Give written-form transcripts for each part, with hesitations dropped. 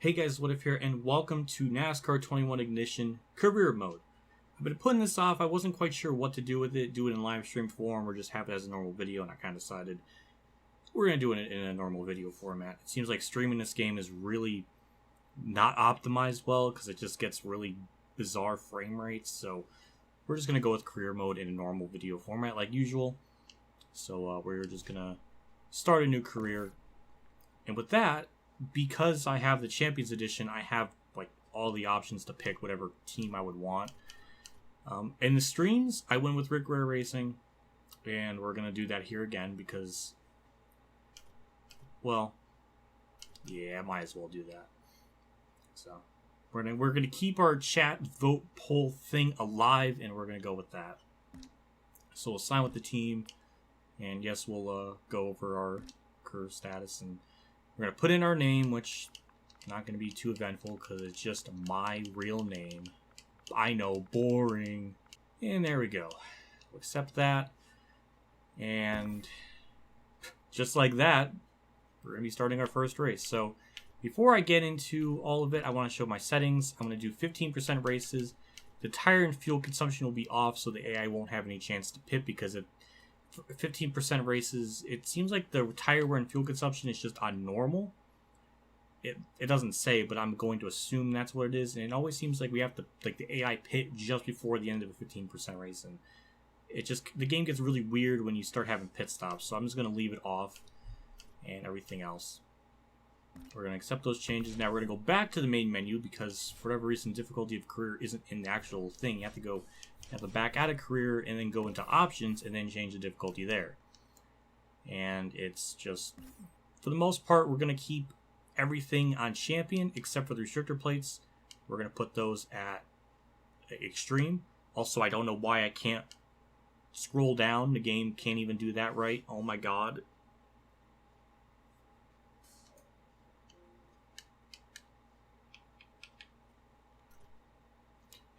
Hey guys, WhatiF here, and welcome to NASCAR 21 Ignition Career Mode. I've been putting this off. I wasn't quite sure what to do with it. Do it in live stream form or just have it as a normal video, and I kind of decided we're going to do it in a normal video format. It seems like streaming this game is really not optimized well because it just gets really bizarre frame rates. So we're just going to go with career mode in a normal video format like usual. So we're just going to start a new career. And with that, because I have the Champions Edition, I have like all the options to pick whatever team I would want. In the streams, I went with WhatiFRacing, and we're gonna do that here again because, well, yeah, I might as well do that. So we're gonna keep our chat vote poll thing alive, and we're gonna go with that. So we'll sign with the team, and yes, we'll go over our career status, and we're going to put in our name, which is not going to be too eventful because it's just my real name. I know, boring. And there we go. We'll accept that. And just like that, we're going to be starting our first race. So before I get into all of it, I want to show my settings. I'm going to do 15% races. The tire and fuel consumption will be off, so the AI won't have any chance to pit because of 15% races. It seems like the tire wear and fuel consumption is just on normal. It doesn't say, but I'm going to assume that's what it is. And it always seems like we have to, like, the AI pit just before the end of a 15% race, and the game gets really weird when you start having pit stops. So I'm just going to leave it off and everything else. We're going to accept those changes. Now we're going to go back to the main menu because for whatever reason difficulty of career isn't in the actual thing. You have to back out of career and then go into options and then change the difficulty there. And it's just, for the most part, we're going to keep everything on champion except for the restrictor plates. We're going to put those at extreme. Also, I don't know why I can't scroll down. The game can't even do that right. Oh my god.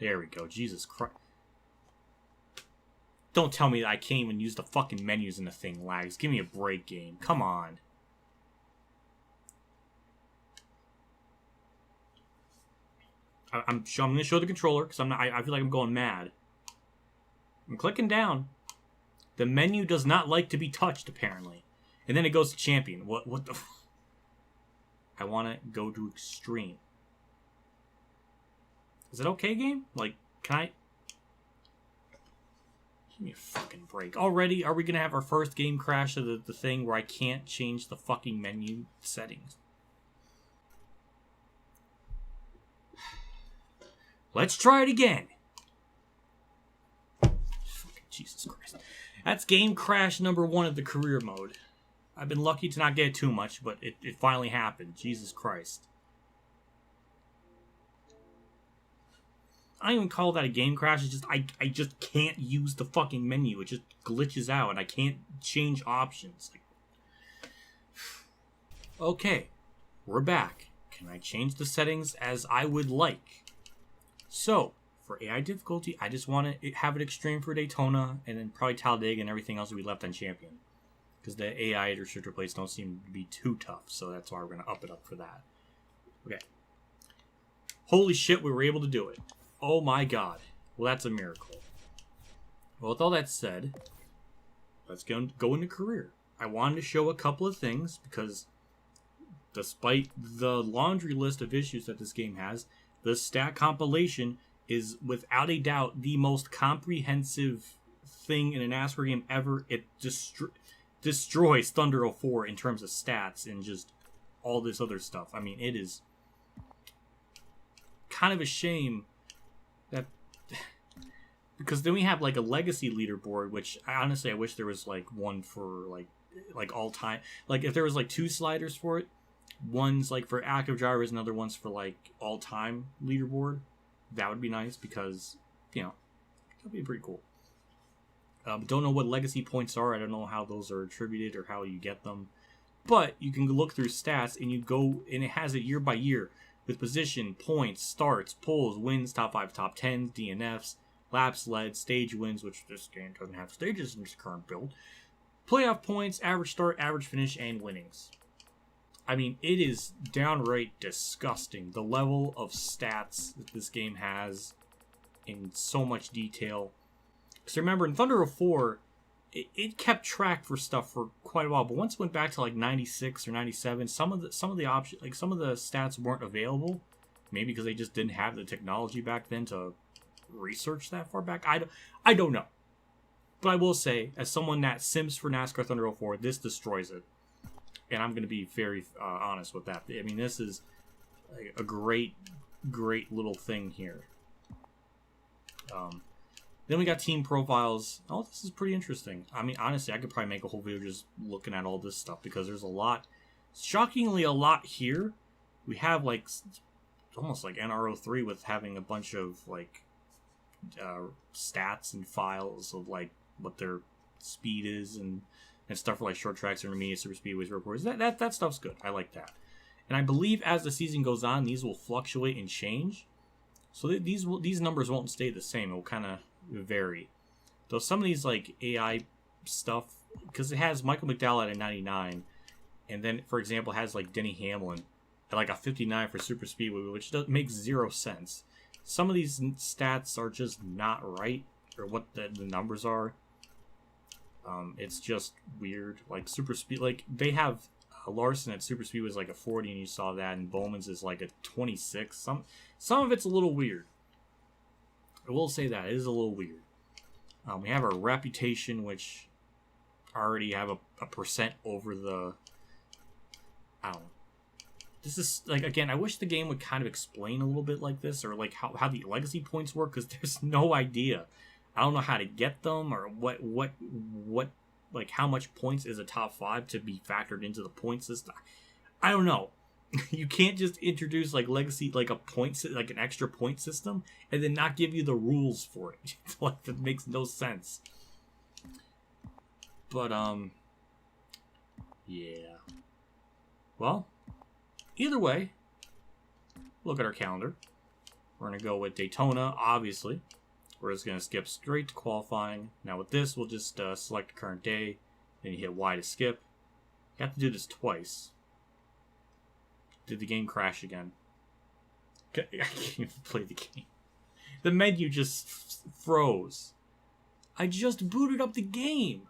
There we go. Jesus Christ. Don't tell me that I can't even use the fucking menus in the thing lags. Give me a break, game. Come on. I'm going to show the controller because I feel like I'm going mad. I'm clicking down. The menu does not like to be touched, apparently. And then it goes to champion. What the... I want to go to extreme. Is it okay, game? Like, can I... Give me a fucking break. Already, are we going to have our first game crash of the thing where I can't change the fucking menu settings? Let's try it again. Fucking Jesus Christ. That's game crash number 1 of the career mode. I've been lucky to not get it too much, but it finally happened. Jesus Christ. I don't even call that a game crash. It's just I just can't use the fucking menu. It just glitches out and I can't change options. Okay, we're back. Can I change the settings as I would like? So, for AI difficulty, I just want to have it extreme for Daytona and then probably Talladega and everything else will be left on champion. Because the AI restrictor plates don't seem to be too tough, so that's why we're going to up it up for that. Okay. Holy shit, we were able to do it. Oh my god. Well, that's a miracle. Well, with all that said, let's go into career. I wanted to show a couple of things because despite the laundry list of issues that this game has, the stat compilation is without a doubt the most comprehensive thing in a NASCAR game ever. It destroys Thunder 04 in terms of stats and just all this other stuff. I mean, it is kind of a shame that because then we have like a legacy leaderboard, which honestly I wish there was like one for like all time. Like if there was like 2 sliders for it, one's like for active drivers and other one's for like all time leaderboard. That would be nice because, you know, that'd be pretty cool. Don't know what legacy points are. I don't know how those are attributed or how you get them, but you can look through stats and you go and it has it year by year. With position, points, starts, poles, wins, top 5, top 10s, DNFs, laps led, stage wins, which this game doesn't have stages in its current build, playoff points, average start, average finish, and winnings. I mean, it is downright disgusting, the level of stats that this game has in so much detail. Because remember, in Thunder 04, it kept track for stuff for quite a while, but once it went back to like 96 or 97, some of the options, like some of the stats weren't available. Maybe because they just didn't have the technology back then to research that far back. I don't know. But I will say, as someone that sims for NASCAR Thunder 04, this destroys it. And I'm going to be very honest with that. I mean, this is a great, great little thing here. Then we got team profiles. Oh, this is pretty interesting. I mean, honestly, I could probably make a whole video just looking at all this stuff because there's a lot, shockingly a lot here. We have like almost like NR03 with having a bunch of like stats and files of like what their speed is and stuff for like short tracks, intermediate, super speedways, road courses. That stuff's good. I like that. And I believe as the season goes on, these will fluctuate and change. So these numbers won't stay the same. It will kind of vary. Though some of these like AI stuff, because it has Michael McDowell at a 99, and then for example has like Denny Hamlin at like a 59 for super speedway, which makes zero sense. Some of these stats are just not right, or what the numbers are. It's just weird. Like super speed, like they have Larson at super speed was like a 40, and you saw that, and Bowman's is like a 26. Some of it's a little weird. I will say that it is a little weird. We have our reputation, which already have a percent over the. I don't know. This is like, again, I wish the game would kind of explain a little bit like this, or like how the legacy points work, because there's no idea. I don't know how to get them, or what like how much points is a top 5 to be factored into the point system. I don't know. You can't just introduce like legacy, like like an extra point system, and then not give you the rules for it. Like, that makes no sense. But yeah. Well, either way, look at our calendar. We're gonna go with Daytona, obviously. We're just going to skip straight to qualifying. Now with this, we'll just select current day. Then you hit Y to skip. You have to do this twice. Did the game crash again? I can't even play the game. The menu just froze. I just booted up the game.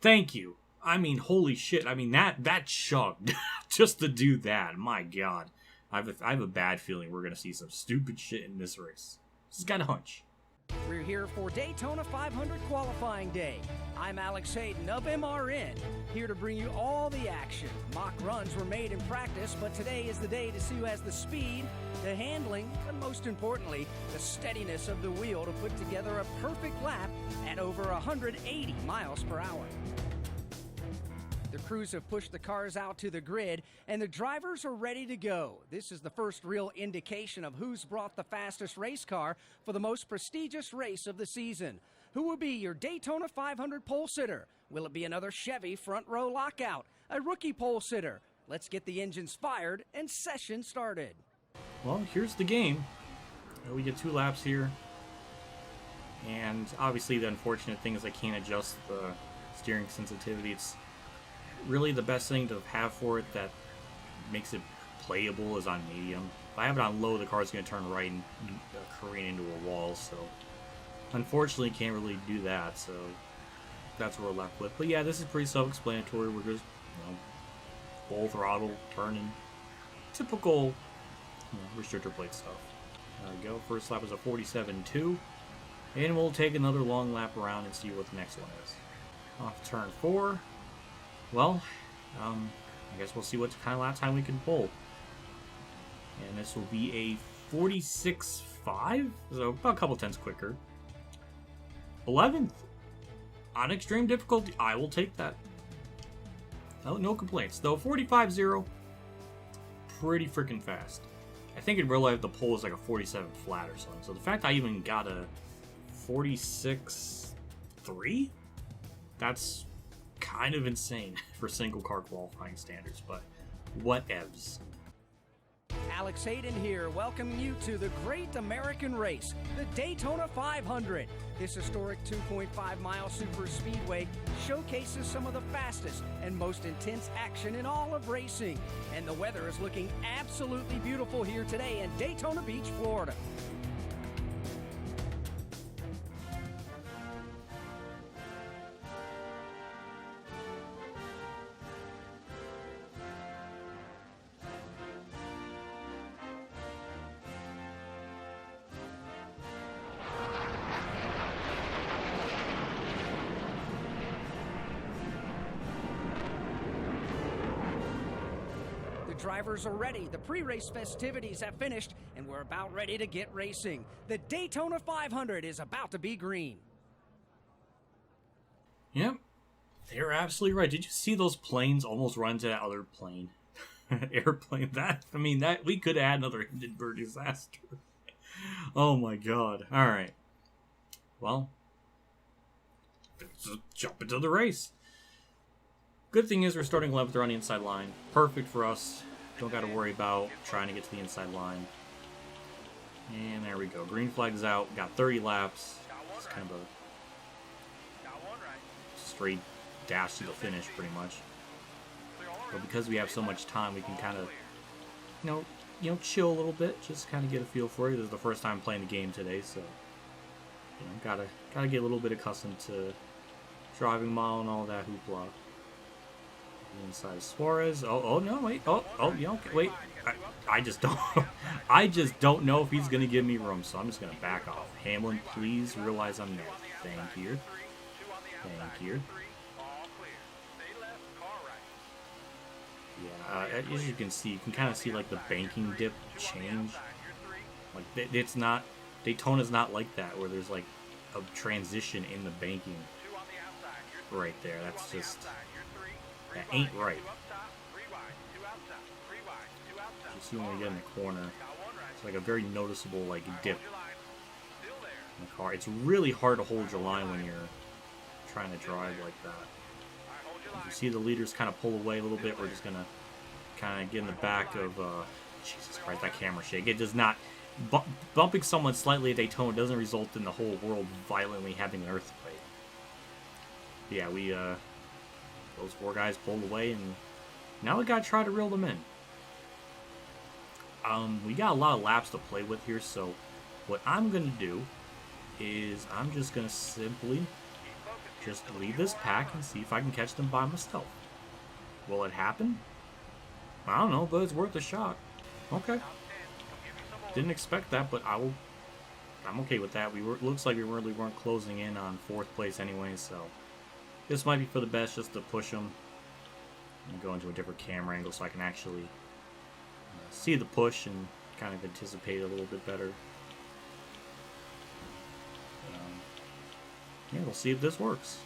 Thank you. I mean, holy shit. I mean, that chugged just to do that. My God. I have a bad feeling we're going to see some stupid shit in this race. Just got a hunch. We're here for Daytona 500 qualifying day. I'm Alex Hayden of MRN, here to bring you all the action. Mock runs were made in practice, but today is the day to see who has the speed, the handling, and most importantly, the steadiness of the wheel to put together a perfect lap at over 180 miles per hour. The crews have pushed the cars out to the grid, and the drivers are ready to go. This is the first real indication of who's brought the fastest race car for the most prestigious race of the season. Who will be your Daytona 500 pole sitter? Will it be another Chevy front row lockout? A rookie pole sitter? Let's get the engines fired and session started. Well, here's the game. We get 2 laps here. And obviously the unfortunate thing is I can't adjust the steering sensitivity. It's really the best thing to have for it that makes it playable is on medium. If I have it on low, the car's going to turn right and careen into a wall, so unfortunately can't really do that, so that's what we're left with. But yeah, this is pretty self-explanatory. We're just, full throttle, turning. Typical, restrictor plate stuff. There we go. First lap is a 47.2. And we'll take another long lap around and see what the next one is. Off turn 4. Well, I guess we'll see what kind of lap time we can pull. And this will be a 46.5, so about a couple tenths quicker. 11th. On extreme difficulty, I will take that. No complaints. Though 45.0, pretty freaking fast. I think in real life the pole is like a 47 flat or something. So the fact I even got a 46.3, that's kind of insane for single car qualifying standards, but whatevs. Alex Hayden here, welcoming you to the Great American Race, the Daytona 500. This historic 2.5-mile super speedway showcases some of the fastest and most intense action in all of racing. And the weather is looking absolutely beautiful here today in Daytona Beach, Florida. Drivers are ready. The pre-race festivities have finished, and we're about ready to get racing. The Daytona 500 is about to be green. Yep, they're absolutely right. Did you see those planes almost run into that other plane? Airplane. That we could add another Hindenburg disaster. Oh my god. All right. Well, let's just jump into the race. Good thing is we're starting 11th on the inside line. Perfect for us. Don't got to worry about trying to get to the inside line. And there we go. Green flag's out. Got 30 laps. It's kind of a straight dash to the finish, pretty much. But because we have so much time, we can kind of, you know, chill a little bit. Just kind of get a feel for it. This is the first time playing the game today, so you know, gotta get a little bit accustomed to driving mile and all that hoopla. Inside of Suarez. Oh no, wait. Oh, yeah, okay, wait. I just don't know if he's gonna give me room, so I'm just gonna back off. Hamlin, please realize I'm there. Thank you. Thank you. Yeah, as you can see, you can kind of see like the banking dip change. Like it's not, Daytona's not like that, where there's like a transition in the banking right there. That's just. That ain't right. You see when we get in the corner, it's like a very noticeable like dip in the car. It's really hard to hold your line when you're trying to drive like that. If you see the leaders kind of pull away a little bit, we're just gonna kind of get in the back of. Jesus Christ, that camera shake! It does not. Bumping someone slightly at Daytona doesn't result in the whole world violently having an earthquake. But yeah, we those four guys pulled away, and now we gotta try to reel them in. We got a lot of laps to play with here, so what I'm gonna do is I'm just gonna simply just lead this pack and see if I can catch them by myself. Will it happen? I don't know, but it's worth a shot. Okay. Didn't expect that, but I'm okay with that. Looks like we really weren't closing in on 4th place anyway, so this might be for the best just to push them and go into a different camera angle so I can actually see the push and kind of anticipate it a little bit better. Yeah, we'll see if this works.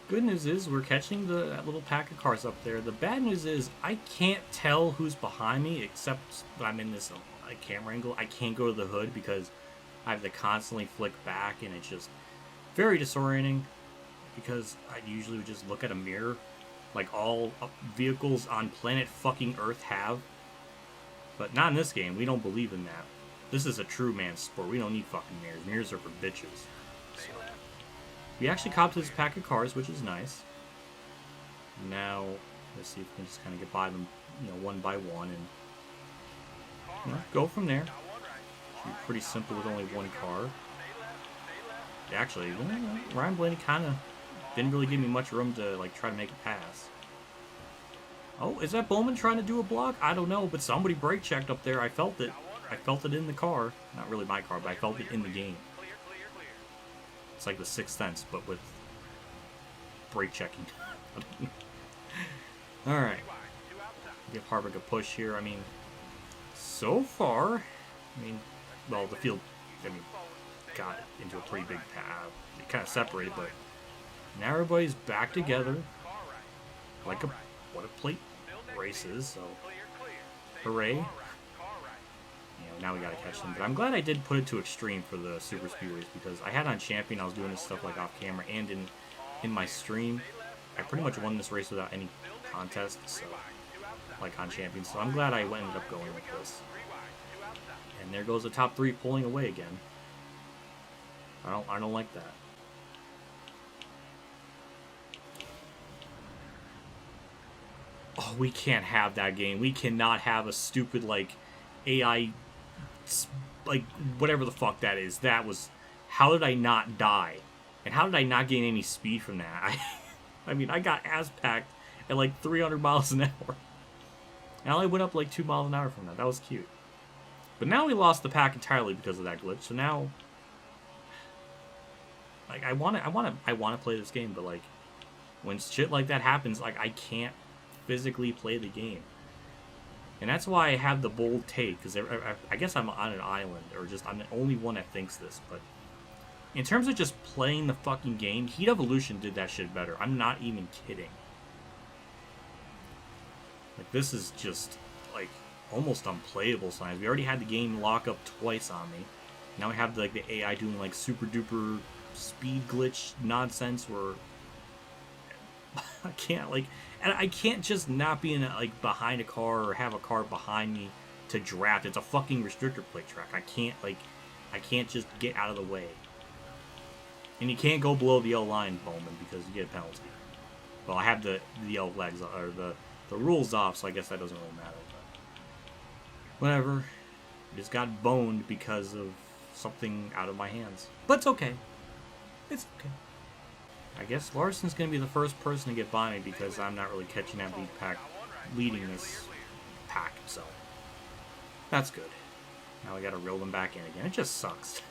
Good news is we're catching that little pack of cars up there. The bad news is I can't tell who's behind me except I'm in this camera angle. I can't go to the hood because I have to constantly flick back, and it's just very disorienting. Because I usually would just look at a mirror, like all vehicles on planet fucking Earth have. But not in this game. We don't believe in that. This is a true man's sport. We don't need fucking mirrors. Mirrors are for bitches. So, we actually copped this pack of cars, which is nice. Now, let's see if we can just kind of get by them, one by one, and go from there. Should be pretty simple with only one car. Actually, Ryan Blaney kind of didn't really give me much room to try to make a pass. Oh, is that Bowman trying to do a block? I don't know, but somebody brake checked up there. I felt it. I felt it in the car. Not really my car, but I felt it in the game. It's like the Sixth Sense, but with brake checking. Alright. Give Harvick a push here. So far, well, the field, got into a pretty big path. It kind of separated, but now everybody's back together like what a plate race is, so hooray. Now we gotta catch them. But I'm glad I did put it to extreme for the super speedways, because I had on Champion, I was doing this stuff off camera and in my stream. I pretty much won this race without any contest, so on Champion. So I'm glad I ended up going with this. And there goes the top 3 pulling away again. I don't like that. Oh, we can't have that game. We cannot have a stupid, like, AI, like, whatever the fuck that is. That was... How did I not die? And how did I not gain any speed from that? I mean, I got ass-packed at, like, 300 miles an hour. And I only went up, like, 2 miles an hour from that. That was cute. But now we lost the pack entirely because of that glitch. So now... Like, I want to play this game, but, like, when shit like that happens, like, I can't physically play the game. And that's why I have the bold take, because I guess I'm on an island, or just I'm the only one that thinks this, but in terms of just playing the fucking game, Heat Evolution did that shit better. I'm not even kidding. Like, this is just, like, almost unplayable sometimes. We already had the game lock up twice on me. Now we have, like, the AI doing, like, super duper speed glitch nonsense where I can't, like, and I can't just not be in a, like, behind a car or have a car behind me to draft. It's a fucking restrictor plate track. I can't just get out of the way. And you can't go below the yellow line, Bowman, because you get a penalty. Well, I have the yellow flags, or the rules off, so I guess that doesn't really matter. But whatever. I just got boned because of something out of my hands. But it's okay. It's okay. I guess Larson's going to be the first person to get by me because I'm not really catching that leading this pack, so that's good. Now we got to reel them back in again. It just sucks.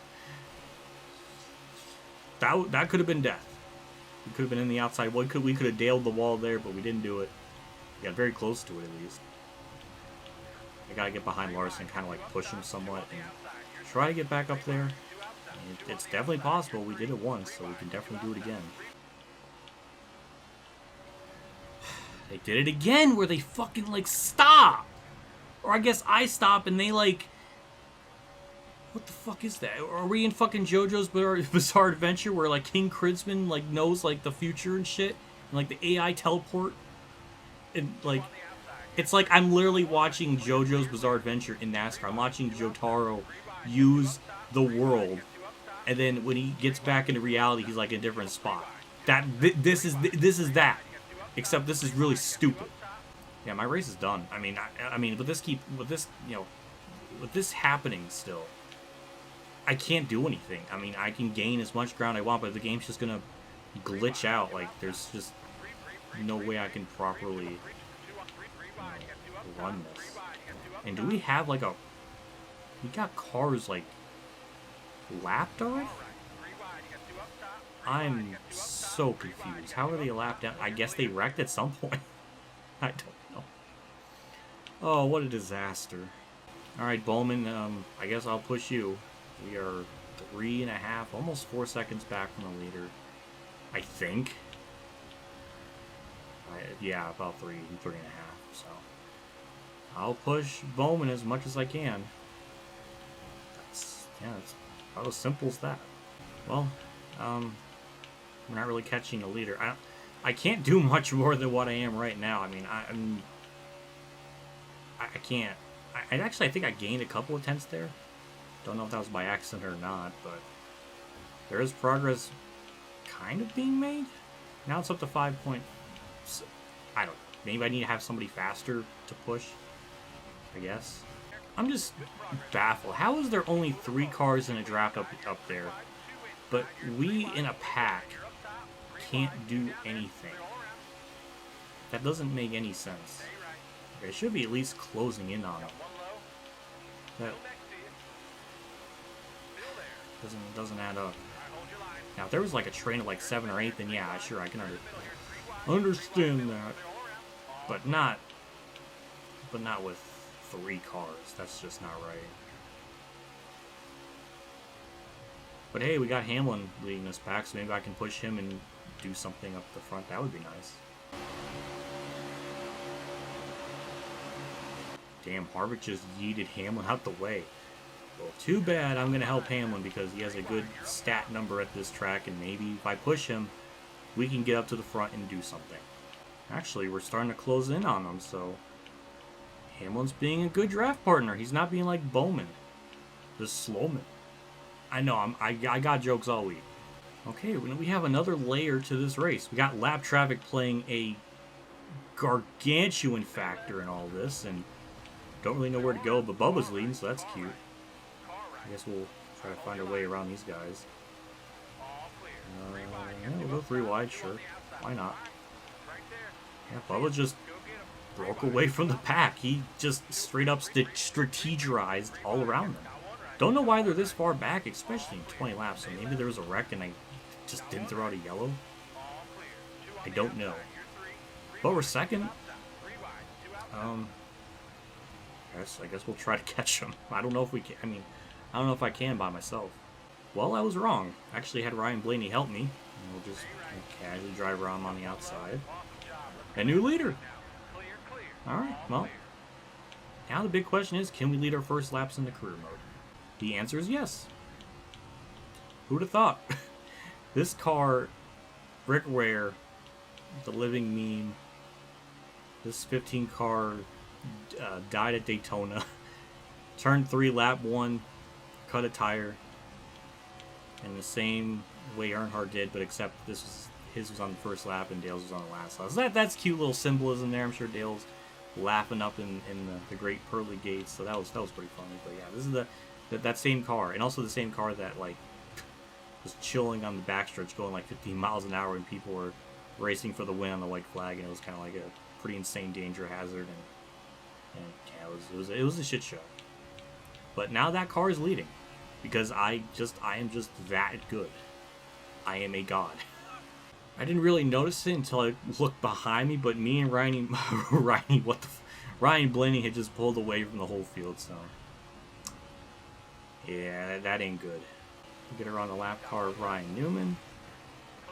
That could have been death. We could have been in the outside. We could have daled the wall there, but we didn't do it. We got very close to it at least. I got to get behind Larson, kind of like push him somewhat and try to get back up there. It's definitely possible. We did it once, so we can definitely do it again. They did it again where they fucking, like, stop. Or I guess I stop and they, like... What the fuck is that? Are we in fucking JoJo's Bizarre Adventure where, like, King Kritzman, like, knows, like, the future and shit? And, like, the AI teleport? And, like... It's like I'm literally watching JoJo's Bizarre Adventure in NASCAR. I'm watching Jotaro use the world. And then when he gets back into reality, he's, like, in a different spot. This is that. Except this is really stupid. Yeah, my race is done. I mean, with this happening still, I can't do anything. I mean, I can gain as much ground I want, but the game's just gonna glitch out. Like, there's just no way I can properly run this. And do we have, like, we got cars, like, lapped already? I'm so confused. How are they lapped out? I guess they wrecked at some point. I don't know. Oh, what a disaster. Alright, Bowman, I guess I'll push you. We are 3.5, almost 4 seconds back from the leader. I think. Yeah, about 3.5, so. I'll push Bowman as much as I can. It's about as simple as that. Well, we're not really catching the leader. I can't do much more than what I am right now. I mean, I can't. I think I gained a couple of tenths there. Don't know if that was by accident or not, but there is progress kind of being made. Now it's up to 5 point. I don't know. Maybe I need to have somebody faster to push, I guess. I'm just baffled. How is there only 3 cars in a draft up there, but we in a pack can't do anything? That doesn't make any sense. It should be at least closing in on it. That doesn't add up. Now, if there was like a train of like 7 or 8, then yeah, sure, I can understand that. But not with 3 cars. That's just not right. But hey, we got Hamlin leading this pack, so maybe I can push him and do something up the front. That would be nice. Damn, Harvick just yeeted Hamlin out the way. Well, too bad. I'm going to help Hamlin because he has a good stat number at this track, and maybe if I push him, we can get up to the front and do something. Actually, we're starting to close in on him, so Hamlin's being a good draft partner. He's not being like Bowman. Just slow me. I know, I got jokes all week. Okay, we have another layer to this race. We got lap traffic playing a gargantuan factor in all this, and don't really know where to go, but Bubba's leading, so that's cute. I guess we'll try to find our way around these guys. Yeah, we'll go 3 wide, sure. Why not? Yeah, Bubba just broke away from the pack. He just straight up strategized all around them. Don't know why they're this far back, especially in 20 laps. So maybe there was a wreck and I just didn't throw out a yellow. I don't know. But we're second. I guess we'll try to catch them. I don't know if we can. I mean, I don't know if I can by myself. Well, I was wrong. Actually had Ryan Blaney help me. And we'll just casually drive around on the outside. A new leader. Alright, well. Now the big question is, can we lead our first laps in the career mode? The answer is yes. Who'd have thought? This car, Rick Ware, the living meme. This 15 car died at Daytona. Turned 3, lap 1, cut a tire. In the same way Earnhardt did, but except his was on the first lap and Dale's was on the last lap. So that's cute little symbolism there. I'm sure Dale's laughing up in the great pearly gates. So that was pretty funny. But yeah, this is that same car, and also the same car that like was chilling on the backstretch, going like 15 miles an hour, and people were racing for the win on the white flag, and it was kind of like a pretty insane danger hazard, and yeah, it was a shit show. But now that car is leading. Because I am just that good. I am a god. I didn't really notice it until I looked behind me, but me and Ryan Blaney had just pulled away from the whole field, so yeah, that ain't good. Get around the lap car of Ryan Newman.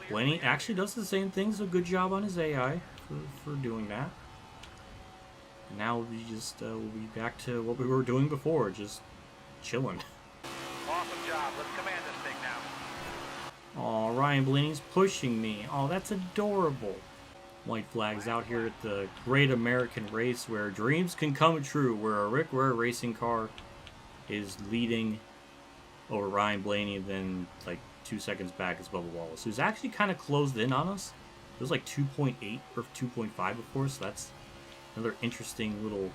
Blaney actually does the same thing, so good job on his AI for doing that. Now we'll be back to what we were doing before, just chilling. Awesome job. Let's command this thing now. Oh, Ryan Blaney's pushing me. Oh, that's adorable. White flags out here at the Great American Race where dreams can come true, where a Rick Ware racing car is leading over Ryan Blaney, then like 2 seconds back is Bubba Wallace, who's actually kind of closed in on us. It was like 2.8 or 2.5 before, so that's another interesting little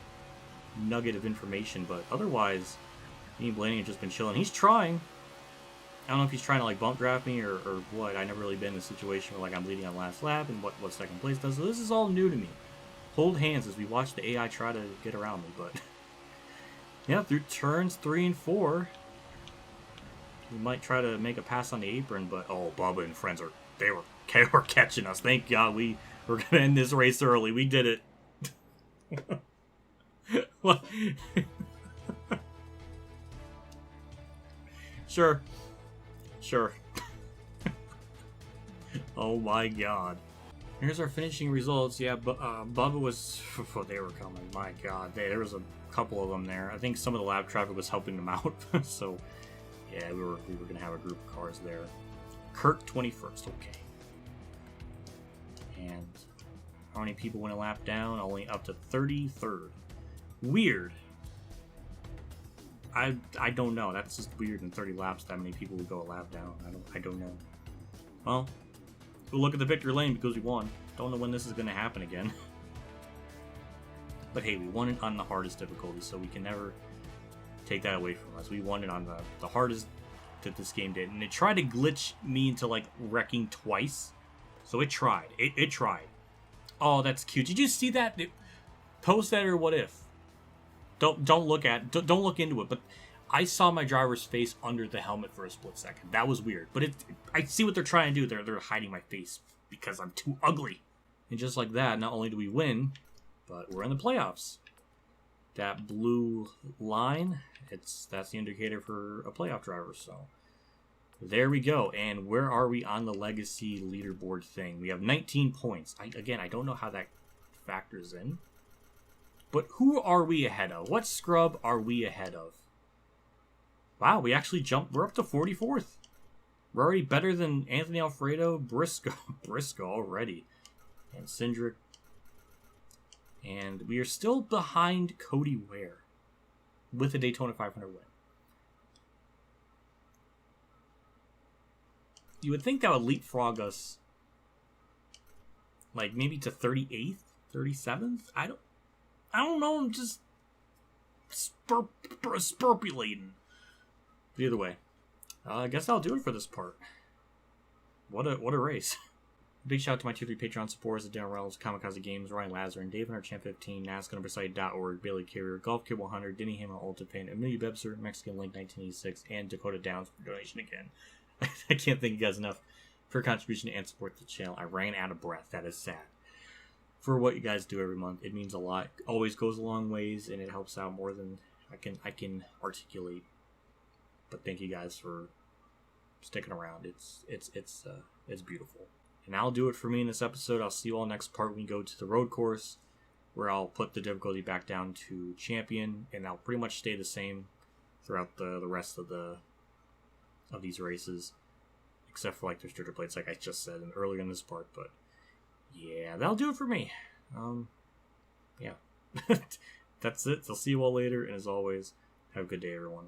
nugget of information, but otherwise me and Blaney have just been chilling. He's trying. I don't know if he's trying to like bump draft me or what. I've never really been in a situation where like I'm leading on last lap and what second place does. So this is all new to me. Hold hands as we watch the AI try to get around me. But yeah, through turns 3 and 4, we might try to make a pass on the apron. But oh, Bubba and friends they were catching us. Thank God we're gonna end this race early. We did it. What? Sure. Oh my god. Here's our finishing results. Yeah, Bubba was... they were coming. My god. There was a couple of them there. I think some of the lap traffic was helping them out. So, yeah, we were going to have a group of cars there. Kurt 21st. Okay. And how many people went a lap down? Only up to 33rd. Weird. I don't know. That's just weird in 30 laps that many people would go a lap down. I don't know. Well, we'll look at the victory lane because we won. Don't know when this is going to happen again. But hey, we won it on the hardest difficulty, so we can never take that away from us. We won it on the hardest that this game did. And it tried to glitch me into like wrecking twice. So it tried. It tried. Oh, that's cute. Did you see that? Post that or what if? Don't look into it, but I saw my driver's face under the helmet for a split second. That was weird, but I see what they're trying to do. They're hiding my face because I'm too ugly. And just like that, not only do we win, but we're in the playoffs. That blue line, that's the indicator for a playoff driver. So there we go. And where are we on the legacy leaderboard thing? We have 19 points. I don't know how that factors in. But who are we ahead of? What scrub are we ahead of? Wow, we actually jumped. We're up to 44th. We're already better than Anthony Alfredo, Briscoe already, and Cindric. And we are still behind Cody Ware with a Daytona 500 win. You would think that would leapfrog us, like, maybe to 38th, 37th? I don't know, I'm just spurpulating. But either way, I guess I'll do it for this part. What a race. Big shout out to my tier 3 Patreon supporters at Reynolds, Kamikazegames, Ronnie Lazzarine, David our Champ 15, NASCAR Bailey Carrier, Golf Kid 100, DennyHamlinUltimateFan, EmilioBebzer, Mexican Link 1986, and Dakota Downs for donation again. I can't thank you guys enough for your contribution and support to the channel. I ran out of breath. That is sad. For what you guys do every month, it means a lot. Always goes a long ways, and it helps out more than I can articulate. But thank you guys for sticking around. It's beautiful. And that'll do it for me in this episode. I'll see you all next part when we go to the road course, where I'll put the difficulty back down to champion, and I'll pretty much stay the same throughout the rest of these races, except for like the restrictor plates, like I just said earlier in this part. But yeah, that'll do it for me. Yeah, that's it. I'll see you all later, and as always, have a good day, everyone.